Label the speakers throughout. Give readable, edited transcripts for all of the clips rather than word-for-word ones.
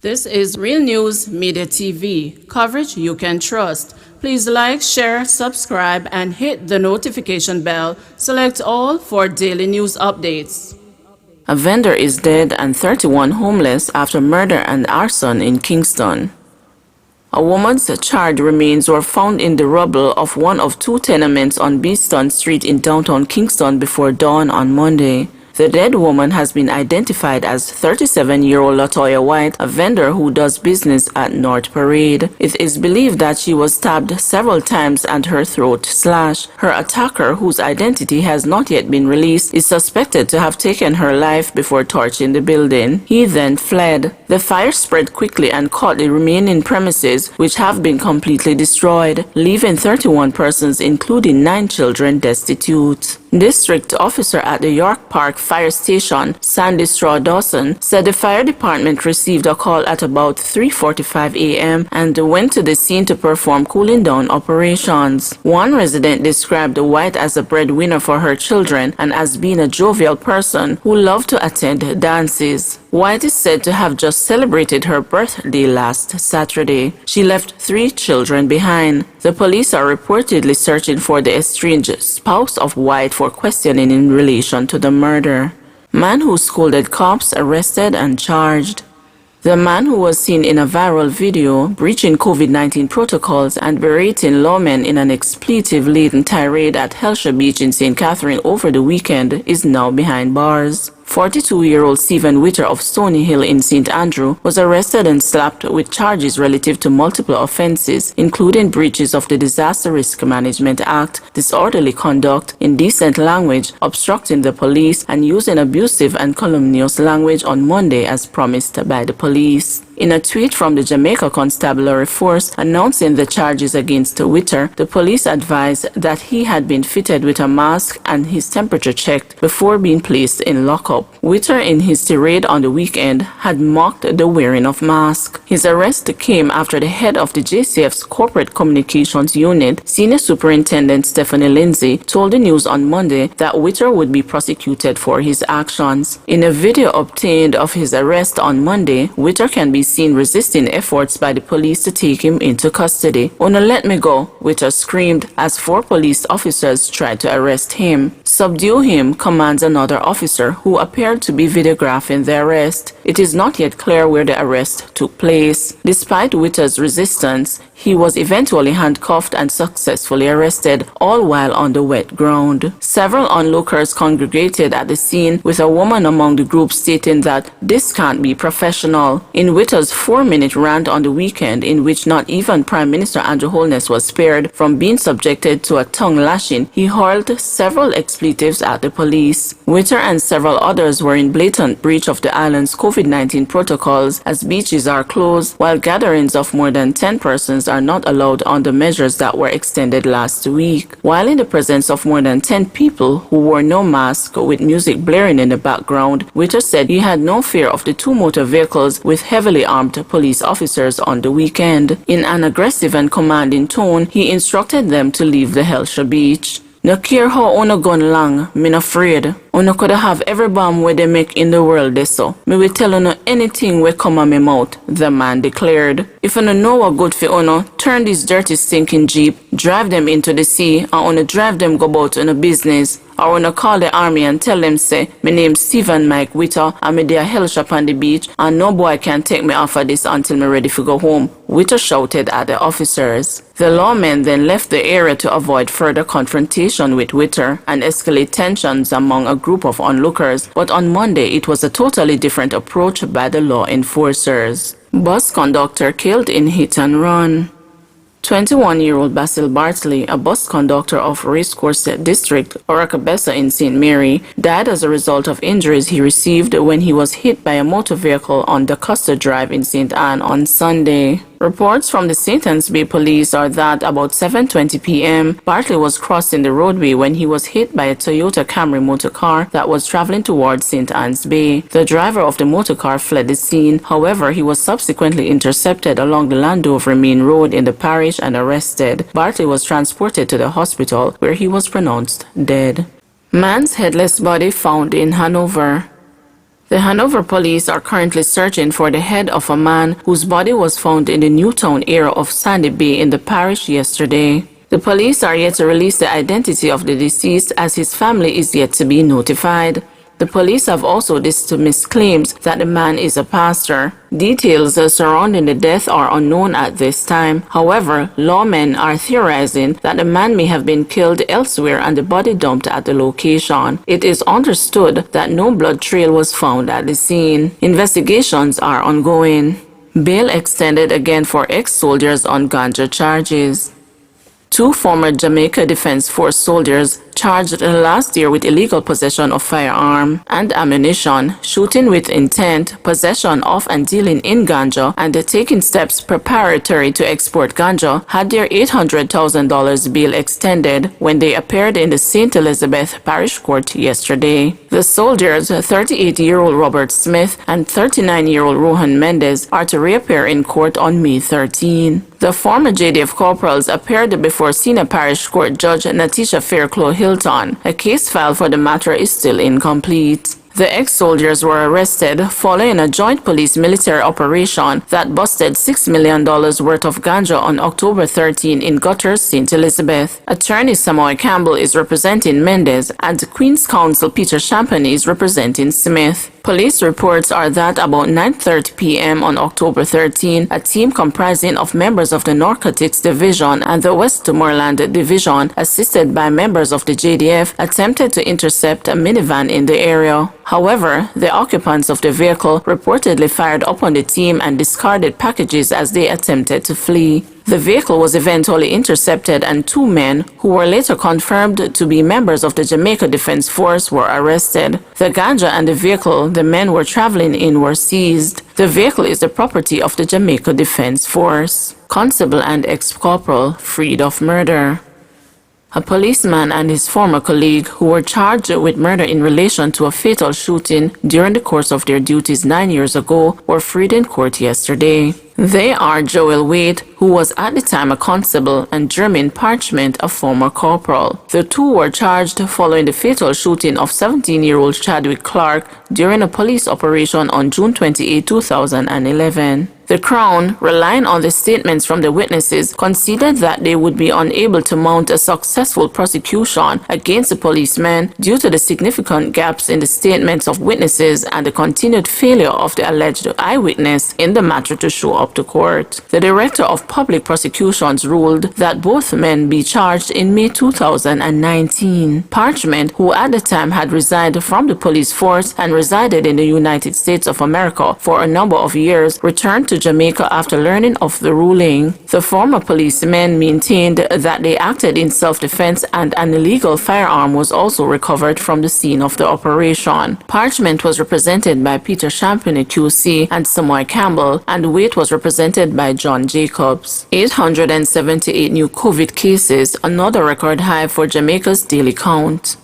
Speaker 1: This is Real News Media TV, coverage you can trust. Please like, share, subscribe, and hit the notification bell. Select all for daily news updates. A vendor is dead and 31 homeless after murder and arson in Kingston. A woman's charred remains were found in the rubble of one of two tenements on Beeston Street in downtown Kingston before dawn on Monday. The dead woman has been identified as 37-year-old Latoya White, a vendor who does business at North Parade. It is believed that she was stabbed several times and her throat slashed. Her attacker, whose identity has not yet been released, is suspected to have taken her life before torching the building. He then fled. The fire spread quickly and caught the remaining premises, which have been completely destroyed, leaving 31 persons, including 9 children, destitute. District officer at the York Park Fire Station, Sandy Straw-Dawson, said the fire department received a call at about 3:45 a.m. and went to the scene to perform cooling down operations. One resident described White as a breadwinner for her children and as being a jovial person who loved to attend dances. White is said to have just celebrated her birthday last Saturday. She left 3 children behind. The police are reportedly searching for the estranged spouse of White for questioning in relation to the murder. Man who scolded cops arrested and charged. The man who was seen in a viral video breaching COVID-19 protocols and berating lawmen in an expletive-laden tirade at Headless Beach in St. Catherine over the weekend is now behind bars. 42-year-old Stephen Witter of Stony Hill in St. Andrew was arrested and slapped with charges relative to multiple offenses, including breaches of the Disaster Risk Management Act, disorderly conduct, indecent language, obstructing the police, and using abusive and calumnious language on Monday as promised by the police. In a tweet from the Jamaica Constabulary Force announcing the charges against Witter, the police advised that he had been fitted with a mask and his temperature checked before being placed in lockup. Witter, in his tirade on the weekend, had mocked the wearing of masks. His arrest came after the head of the JCF's Corporate Communications Unit, Senior Superintendent Stephanie Lindsay, told the news on Monday that Witter would be prosecuted for his actions. In a video obtained of his arrest on Monday, Witter can be seen resisting efforts by the police to take him into custody. "Una let me go," Witter screamed as 4 police officers tried to arrest him. "Subdue him," commands another officer who appeared to be videographing the arrest. It is not yet clear where the arrest took place. Despite Witter's resistance, he was eventually handcuffed and successfully arrested, all while on the wet ground. Several onlookers congregated at the scene, with a woman among the group stating that this can't be professional. In Witter's 4-minute rant on the weekend, in which not even Prime Minister Andrew Holness was spared from being subjected to a tongue lashing, he hurled several expletives at the police. Witter and several others were in blatant breach of the island's COVID-19 protocols, as beaches are closed, while gatherings of more than 10 persons are not allowed under measures that were extended last week. While in the presence of more than 10 people who wore no mask with music blaring in the background, Witter said he had no fear of the 2 motor vehicles with heavily armed police officers on the weekend. In an aggressive and commanding tone, he instructed them to leave the Headless Beach. "No care how una gun long, me no afraid. Una coulda have every bomb where they make in the world they so. Me will tell una anything we come on me mouth," the man declared. "If una know what good for una, turn this dirty stinking jeep, drive them into the sea, and una drive them go about una business. Or una call the army and tell them say, me name Stephen Mike Witter, and me dey a hell shop on the beach, and no boy can take me off of this until me ready to go home," Witter shouted at the officers. The lawmen then left the area to avoid further confrontation with Witter and escalate tensions among a group of onlookers, but on Monday it was a totally different approach by the law enforcers. Bus conductor killed in hit and run. 21-year-old Basil Bartley, a bus conductor of Racecourse District, Oracabessa in St. Mary, died as a result of injuries he received when he was hit by a motor vehicle on the Custer Drive in St. Anne on Sunday. Reports from the St. Anne's Bay Police are that about 7:20 p.m., Bartley was crossing the roadway when he was hit by a Toyota Camry motor car that was traveling towards St. Anne's Bay. The driver of the motor car fled the scene. However, he was subsequently intercepted along the Landover Main Road in the parish and arrested. Bartley was transported to the hospital, where he was pronounced dead. Man's headless body found in Hanover. The Hanover police are currently searching for the head of a man whose body was found in the Newtown area of Sandy Bay in the parish yesterday. The police are yet to release the identity of the deceased as his family is yet to be notified. The police have also dismissed claims that the man is a pastor. Details surrounding the death are unknown at this time. However, lawmen are theorizing that the man may have been killed elsewhere and the body dumped at the location. It is understood that no blood trail was found at the scene. Investigations are ongoing. Bail extended again for ex-soldiers on Ganja charges. Two former Jamaica Defense Force soldiers charged last year with illegal possession of firearm and ammunition, shooting with intent, possession of and dealing in ganja, and taking steps preparatory to export ganja, had their $800,000 bail extended when they appeared in the St. Elizabeth Parish Court yesterday. The soldiers, 38-year-old Robert Smith and 39-year-old Rohan Mendez, are to reappear in court on May 13. The former JDF corporals appeared before Senior Parish Court Judge Natisha Fairclough Hilton. A case file for the matter is still incomplete. The ex-soldiers were arrested following a joint police-military operation that busted $6 million worth of ganja on October 13 in Gutters, St. Elizabeth. Attorney Samoy Campbell is representing Mendez and Queen's Counsel Peter Champagne is representing Smith. Police reports are that about 9:30 p.m. on October 13, a team comprising of members of the Narcotics Division and the Westmoreland Division, assisted by members of the JDF, attempted to intercept a minivan in the area. However, the occupants of the vehicle reportedly fired upon the team and discarded packages as they attempted to flee. The vehicle was eventually intercepted and two men, who were later confirmed to be members of the Jamaica Defense Force, were arrested. The ganja and the vehicle the men were traveling in were seized. The vehicle is the property of the Jamaica Defense Force. Constable and ex-corporal freed of murder. A policeman and his former colleague, who were charged with murder in relation to a fatal shooting during the course of their duties 9 years ago, were freed in court yesterday. They are Joel Wade, who was at the time a constable, and Jermaine Parchment, a former corporal. The two were charged following the fatal shooting of 17-year-old Chadwick Clark during a police operation on June 28, 2011. The Crown, relying on the statements from the witnesses, conceded that they would be unable to mount a successful prosecution against the policemen due to the significant gaps in the statements of witnesses and the continued failure of the alleged eyewitness in the matter to show up to court. The Director of Public Prosecutions ruled that both men be charged in May 2019. Parchment, who at the time had resigned from the police force and resided in the United States of America for a number of years, returned to Jamaica after learning of the ruling. The former policemen maintained that they acted in self-defense and an illegal firearm was also recovered from the scene of the operation. Parchment was represented by Peter Champagne QC and Samoy Campbell, and Wade was represented by John Jacobs. 878 new COVID cases, another record high for Jamaica's daily count.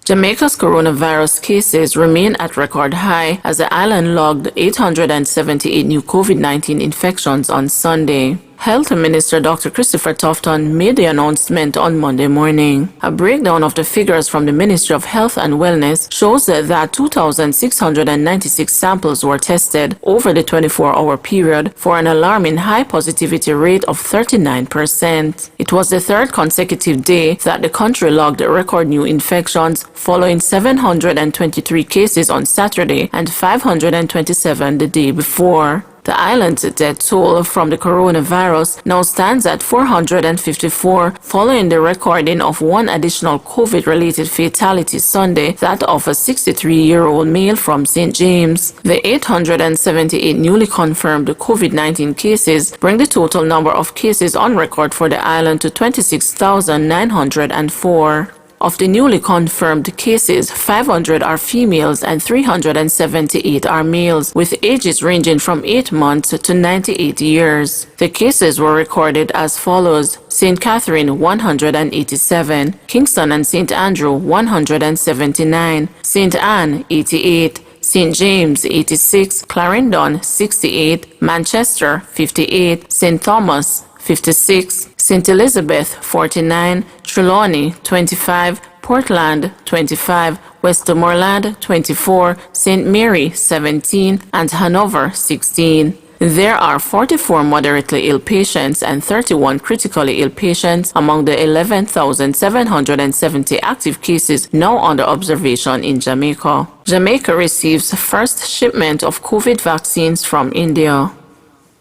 Speaker 1: Jamaica's coronavirus cases remain at record high as the island logged 878 new COVID-19 infections on Sunday. Health Minister Dr. Christopher Tufton made the announcement on Monday morning. A breakdown of the figures from the Ministry of Health and Wellness shows that 2,696 samples were tested over the 24-hour period for an alarming high positivity rate of 39%. It was the third consecutive day that the country logged record new infections, following 723 cases on Saturday and 527 the day before. The island's death toll from the coronavirus now stands at 454, following the recording of one additional COVID-related fatality Sunday, that of a 63-year-old male from St. James. The 878 newly confirmed COVID-19 cases bring the total number of cases on record for the island to 26,904. Of the newly confirmed cases, 500 are females and 378 are males, with ages ranging from 8 months to 98 years. The cases were recorded as follows: St. Catherine 187, Kingston and St. Andrew 179, St. Anne 88, St. James 86, Clarendon 68, Manchester 58, St. Thomas 56, St. Elizabeth 49, Trelawney 25, Portland 25, Westmoreland 24, St. Mary 17, and Hanover 16. There are 44 moderately ill patients and 31 critically ill patients among the 11,770 active cases now under observation in Jamaica. Jamaica receives first shipment of COVID vaccines from India.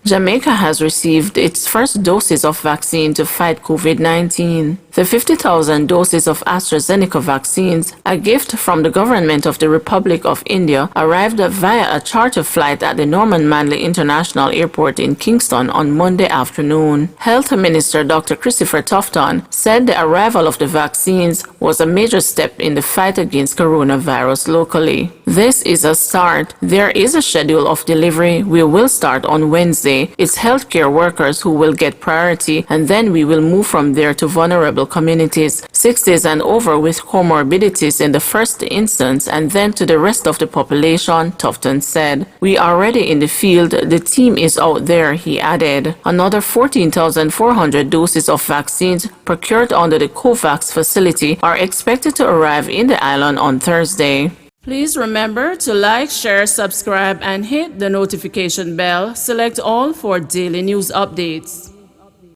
Speaker 1: Jamaica has received its first doses of vaccine to fight COVID-19. The 50,000 doses of AstraZeneca vaccines, a gift from the government of the Republic of India, arrived via a charter flight at the Norman Manley International Airport in Kingston on Monday afternoon. Health Minister Dr. Christopher Tufton said the arrival of the vaccines was a major step in the fight against coronavirus locally. This is a start. There is a schedule of delivery. We will start on Wednesday. It's healthcare workers who will get priority, and then we will move from there to vulnerable communities, 60s and over with comorbidities in the first instance, and then to the rest of the population, Tufton said. We are already in the field. The team is out there, he added. Another 14,400 doses of vaccines procured under the COVAX facility are expected to arrive in the island on Thursday. Please remember to like, share, subscribe, and hit the notification bell. Select all for daily news updates.